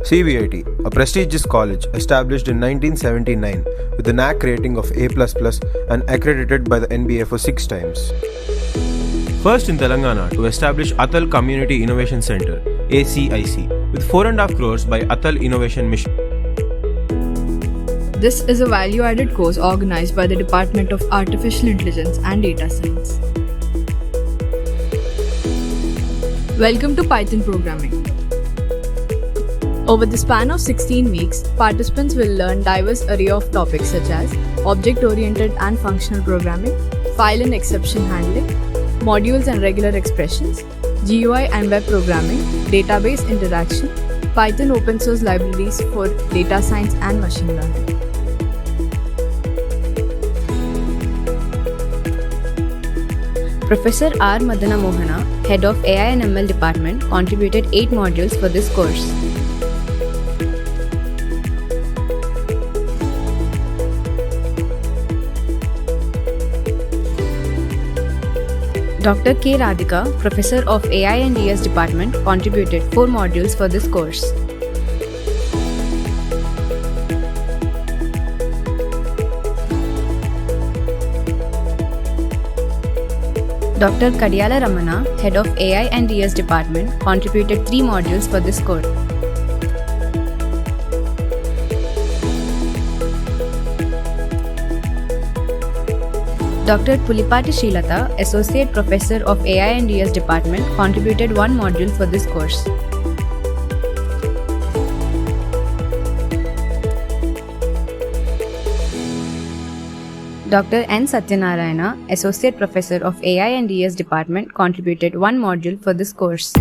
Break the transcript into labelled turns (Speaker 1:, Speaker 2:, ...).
Speaker 1: CBIT, a prestigious college established in 1979 with a NAC rating of A++ and accredited by the NBA for 6 times. First in Telangana to establish Atal Community Innovation Center (ACIC) with 4.5 crores by Atal Innovation Mission.
Speaker 2: This is a value-added course organized by the Department of Artificial Intelligence and Data Science. Welcome to Python programming. Over the span of 16 weeks, participants will learn diverse array of topics such as object-oriented and functional programming, file and exception handling, modules and regular expressions, GUI and web programming, database interaction, Python open source libraries for data science and machine learning.
Speaker 3: Professor R. Madana Mohana, Head of AI and ML Department, contributed 8 modules for this course. Dr. K. Radhika, Professor of AI&ds Department, contributed 4 modules for this course. Dr. Kadiyala Ramana, Head of AI&ds Department, contributed 3 modules for this course. Dr. Pulipati Srilata, Associate Professor of AI&ds Department, contributed 1 module for this course. Dr. N. Satyanarayana, Associate Professor of AI&ds Department, contributed 1 module for this course.